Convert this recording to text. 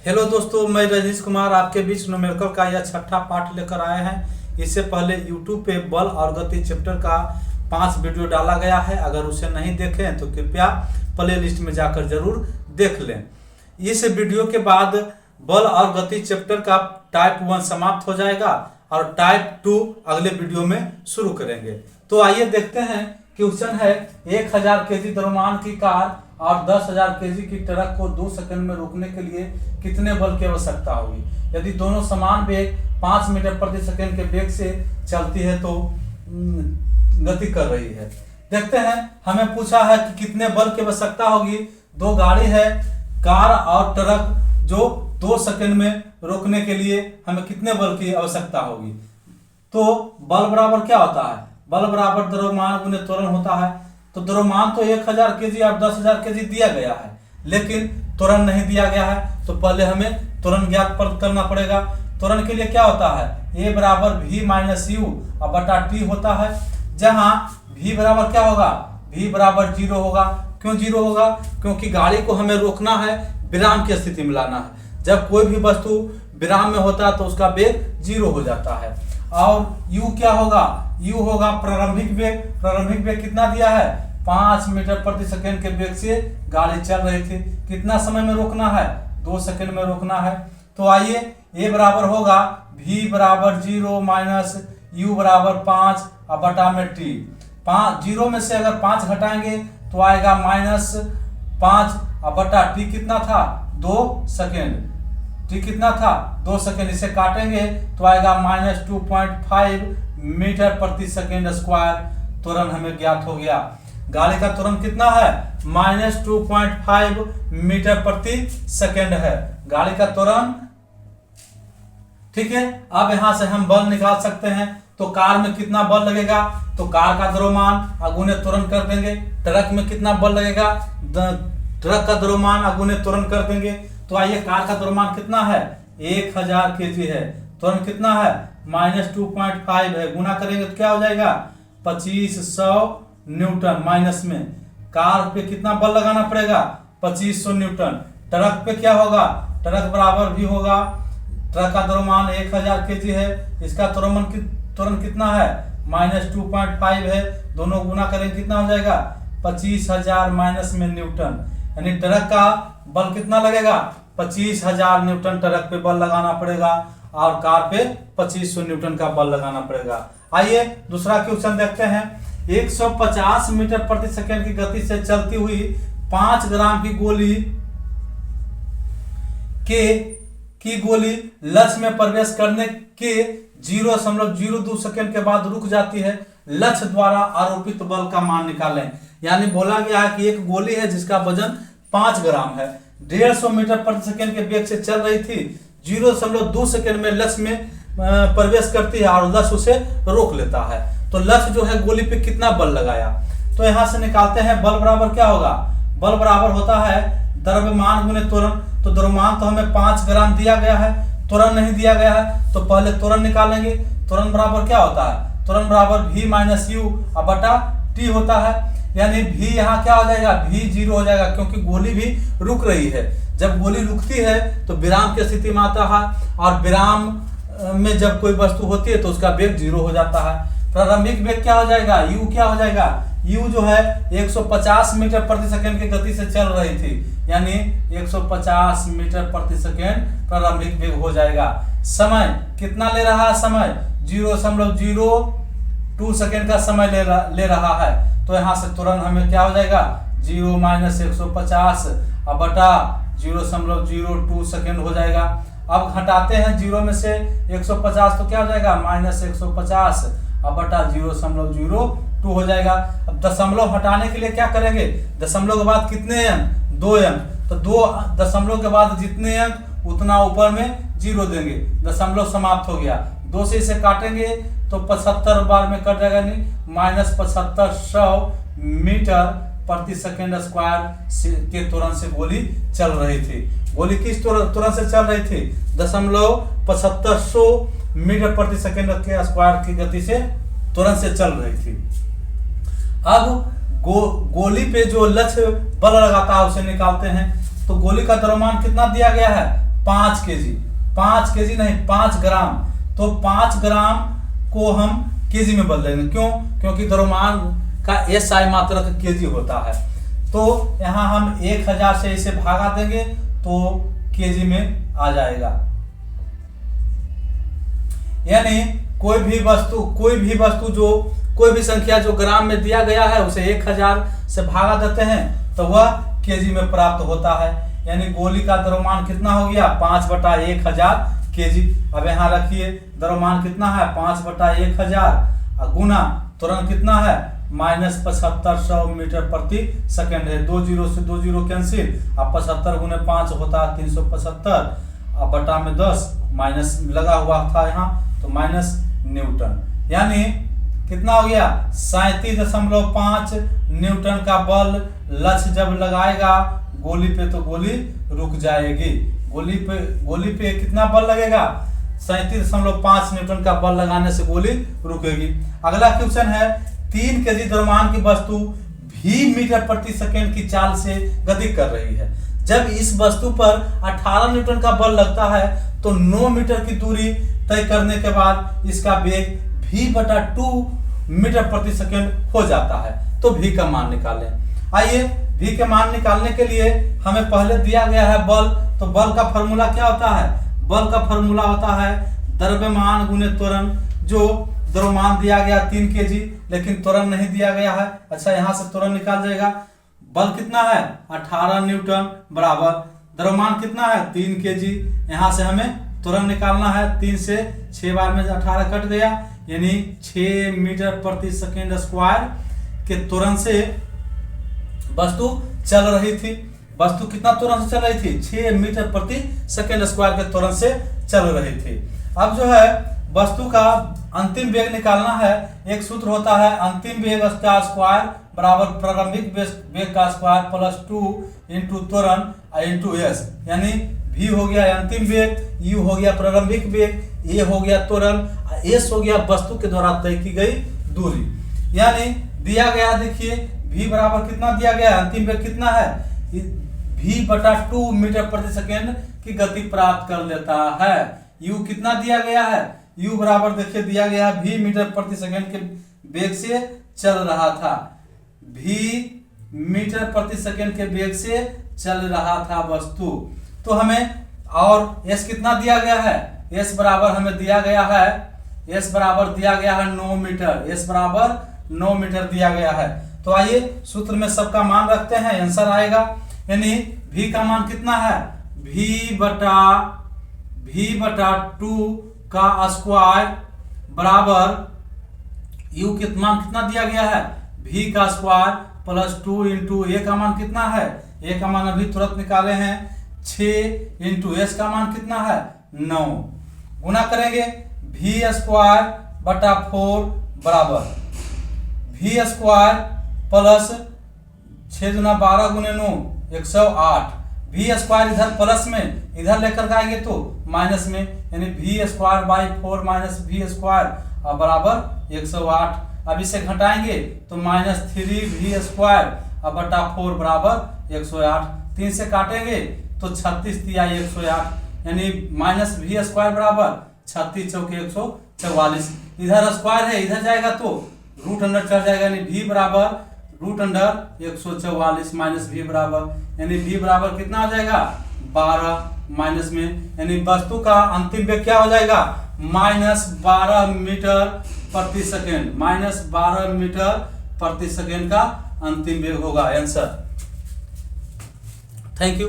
Hello दोस्तों, मैं रजनीश कुमार आपके बीच न्यूमेरिकल का यह छठा पाठ लेकर आए हैं। इससे पहले YouTube पे बल और गति चैप्टर का 5 वीडियो डाला गया है। अगर उसे नहीं देखें तो कृपया प्ले लिस्ट में जाकर जरूर देख लें। इस वीडियो के बाद बल और गति चैप्टर का टाइप 1 समाप्त हो जाएगा और टाइप 2 अगले वीडियो में शुरू करेंगे। तो आइए देखते हैं। क्वेश्चन है 1000 केजी द्रव्यमान की कार और 10,000 केजी की ट्रक को 2 सेकंड में रोकने के लिए कितने बल की आवश्यकता होगी। यदि दोनों समान वेग 5 मीटर प्रति सेकंड के वेग से चलती है तो गति कर रही है। देखते हैं, हमें पूछा है कि कितने बल की आवश्यकता होगी। दो गाड़ी है, कार और ट्रक, जो 2 सेकंड में रोकने के लिए हमें कितने बल की आवश्यकता होगी। तो बल बराबर क्या होता है, बल बराबर द्रव्यमान गुने त्वरण होता है। तो द्रव्यमान तो 1000 केजी और 10,000 केजी दिया गया है, लेकिन त्वरण नहीं दिया गया है। तो पहले हमें त्वरण ज्ञात करना पड़ेगा। त्वरण के लिए क्या होता है, A बराबर V माइनस यू और बटा T होता है, जहां V बराबर क्या होगा, V बराबर 0 होगा। क्यों 0 होगा, क्योंकि गाड़ी को हमें रोकना है, विराम की स्थिति में लाना है। जब कोई भी वस्तु विराम में होता है तो उसका वेग 0 हो जाता है। और U क्या होगा, U होगा प्रारंभिक वेग। प्रारंभिक वेग कितना दिया है, 5 मीटर प्रति सेकंड के वेग से गाड़ी चल रही थी। कितना समय में रोकना है, 2 सेकंड में रोकना है। तो आइए, A बराबर होगा V बराबर 0 माइनस U बराबर 5 और बटा में T। 0 में से अगर 5 घटाएंगे तो आएगा -5 और बटा T कितना था, 2 सेकंड। T कितना था, 2 सेकंड। इसे काटेंगे तो आएगा -2.5 मीटर प्रति सेकंड स्क्वायर। त्वरण हमें ज्ञात हो गया। गाड़ी का त्वरण कितना है, -2.5 मीटर प्रति सेकंड है गाड़ी का त्वरण। ठीक है, अब यहां से हम बल निकाल सकते हैं। तो कार में कितना बल लगेगा, तो कार का द्रव्यमान अगुने त्वरण कर देंगे। ट्रक में कितना बल लगेगा, ट्रक का द्रव्यमान अगुने त्वरण कर देंगे। तो आइए, कार का द्रव्यमान कितना है, 1000 केजी है। त्वरण कितना है, -2.5 है। गुना करेंगे तो क्या हो जाएगा, 2500 न्यूटन। माइनस में कार पे कितना बल लगाना पड़ेगा, 2500 न्यूटन। ट्रक पे क्या होगा, ट्रक बराबर भी होगा, ट्रक का द्रव्यमान 1000 केजी है। इसका त्वरण कितना है, -2.5 है। दोनों गुना करेंगे कितना हो जाएगा, 25,000 माइनस में न्यूटन। यानी ट्रक का बल कितना लगेगा, 25,000 न्यूटन ट्रक पे बल लगाना पड़ेगा और कार पे 2500 न्यूटन का बल लगाना पड़ेगा। आइए दूसरा क्वेश्चन देखते हैं। 150 मीटर प्रति सेकंड की गति से चलती हुई 5 ग्राम की गोली लक्ष्य में प्रवेश करने के 0.02 सेकंड के बाद रुक जाती है। लक्ष्य द्वारा आरोपित बल का मान निकालें। यानी बोला गया है कि एक गोली है जिसका वजन 5 ग्राम है, 150 मीटर प्रति सेकंड के वेग से चल रही थी। 0.2 सेकंड में लक्ष्य में प्रवेश करती है और लक्ष्य उसे रोक लेता है। तो लक्ष्य जो है गोली पे कितना बल लगाया, तो यहां से निकालते हैं। बल बराबर क्या होगा, बल बराबर होता है द्रव्यमान गुने त्वरण। तो द्रव्यमान तो हमें 5 ग्राम दिया गया है, त्वरण नहीं दिया गया है, तो पहले त्वरण निकालेंगे। त्वरण बराबर क्या होता है, त्वरण बराबर V माइनस यू और बटा T होता है। यानी V यहाँ क्या हो जाएगा, V 0 हो जाएगा, क्योंकि गोली भी रुक रही है। जब गोली रुकती है तो विराम की स्थिति में आता है, और विराम में जब कोई वस्तु होती है तो उसका वेग 0 हो जाता है। प्रारंभिक वेग क्या हो जाएगा, U क्या हो जाएगा, U जो है 150 मीटर प्रति सेकंड की गति से चल रही थी। यानी 150 मीटर प्रति सेकंड प्रारंभिक वेग हो जाएगा। समय कितना ले रहा है, समय 0.02 सेकंड का समय ले रहा है। तो यहाँ से तुरंत हमें क्या हो जाएगा, 0 माइनस 150 और बटा 0.02 सेकंड हो जाएगा। अब घटाते हैं 0 में से 150 तो क्या हो जाएगा, -150 और बटा 0.02 हो जाएगा। अब दशमलव हटाने के लिए क्या करेंगे, दशमलव के बाद कितने अंक, 2 अंक। तो 2 दशमलव के बाद जितने अंक उतना ऊपर में 0 देंगे। दशमलव समाप्त हो गया। 2 से इसे काटेंगे तो 75 बार में कट जाएगा, नहीं -7500 मीटर प्रति सेकंड स्क्वायर के त्वरण से गोली चल रही थी। गोली किस त्वरण से चल रही थी, 0.7500 मीटर प्रति सेकंड के स्क्वायर की गति से त्वरण से चल रही थी। अब गोली पे जो लक्ष्य बल लगाता है उसे निकालते हैं। तो गोली का द्रव्यमान कितना दिया गया है, 5 केजी, 5 केजी नहीं 5 ग्राम, तो 5 ग्राम को हम केजी में बदलेंगे। क्यों? क्योंकि द्रव्यमान का SI मात्रक केजी होता है। तो यहाँ हम 1000 से इसे भागा देंगे तो केजी में आ जाएगा। यानी कोई भी वस्तु जो कोई भी संख्या जो ग्राम में दिया गया है उसे 1000 से भागा देते हैं तो वह केजी में प्राप्त होता है। यानी गोली का द्रव्यमान कितना हो गया? 5/1000 केजी। अब यहाँ रखिए द्रव्यमान कितना है? 5/1000 गुना त्वरण कितना है? -7500 मीटर प्रति सेकंड है। 2 जीरो से 2 जीरो कैंसिल, अब 75 गुने 5 होता है 375, अब बटा में 10 माइनस लगा हुआ था यहाँ तो माइनस न्यूटन। यानी कितना हो गया? 37.5 न्यूटन का बल लक्ष्य जब लगाएगा गोली पे तो गोली रुक जाएगी। गोली पे कितना बल लगेगा? 37.5 न्यूटन का बल लगाने से गोली रुकेगी। अगला क्वेश्चन है 3 केजी द्रव्यमान की वस्तु v मीटर प्रति सेकंड की चाल से गति कर रही है। जब इस वस्तु पर 18 न्यूटन का बल लगता है तो 9 मीटर की दूरी तय करने के बाद इसका वेग v/2 मीटर प्रति सेकंड हो जाता है। तो v का मान निकालें। आइए v के मान निकालने के लिए हमें पहले दिया गया है बल, तो बल का फॉर्मूला क्या होता है? बल का फॉर्मूला होता है द्रव्यमान गुने त्वरण। जो द्रव्यमान दिया गया 3 केजी लेकिन त्वरण नहीं दिया गया है। अच्छा, यहाँ से त्वरण निकाल जाएगा। बल कितना है? 18 न्यूटन बराबर द्रव्यमान कितना है? 3 केजी। यहाँ से हमें त्वरण निकालना है। 3 से 6 बार में 18 कट गया, यानी 6 मीटर प्रति सेकंड स्क्वायर के त्वरण से वस्तु चल रही थी। वस्तु कितना त्वरण से चल रही थी? 6 मीटर प्रति सेकंड स्क्वायर के त्वरण से चल रही थी। अब जो है वस्तु का अंतिम वेग निकालना है। एक सूत्र होता है अंतिम वेग का स्क्वायर बराबर प्रारंभिक वेग का स्क्वायर प्लस 2 इंटू त्वरण इंटू s। यानी v हो गया अंतिम वेग, u हो गया प्रारंभिक वेग, a हो गया त्वरण, s हो गया वस्तु के द्वारा तय की गई दूरी। यानी दिया गया, देखिए v बराबर कितना दिया गया? अंतिम वेग कितना है? v/2 मीटर प्रति सेकंड की गति प्राप्त कर लेता है। u कितना दिया गया है? u बराबर देखिए दिया गया है v मीटर प्रति सेकंड के वेग से चल रहा था। v मीटर प्रति सेकंड के वेग से चल रहा था वस्तु। तो हमें और s कितना दिया गया है? s बराबर हमें दिया गया है, s बराबर दिया गया है 9 मीटर। s बराबर 9 मीटर दिया गया है। तो आइए सूत्र में सबका मान रखते हैं, आंसर आएगा। यानी v का मान कितना है? v/2 का स्क्वायर बराबर u के मान कितना दिया गया है? v का स्क्वायर प्लस 2 इंटू a का मान कितना है? a का मान अभी तुरंत निकाले हैं 6 इंटू s का मान कितना है? 9। गुना करेंगे v²/4 बराबर v² प्लस 6 दूना 12 गुने 9 108। v² इधर प्लस में, इधर लेकर आएंगे तो माइनस में, यानी v²/4 माइनस v² बराबर 108। अब इसे घटाएंगे तो -3v² बराबर 108। 3 से काटेंगे तो 36 × 108, यानी -v² बराबर 36 चौके 144। इधर स्क्वायर है, इधर जाएगा तो रूट अंडर चढ़ जाएगा, यानी v बराबर रूट अंडर 144 माइनस v बराबर, यानी v बराबर कितना हो जाएगा? 12 माइनस में, यानी वस्तु का अंतिम वेग क्या हो जाएगा? -12 मीटर प्रति सेकेंड। -12 मीटर प्रति सेकेंड का अंतिम वेग होगा आंसर। Thank you.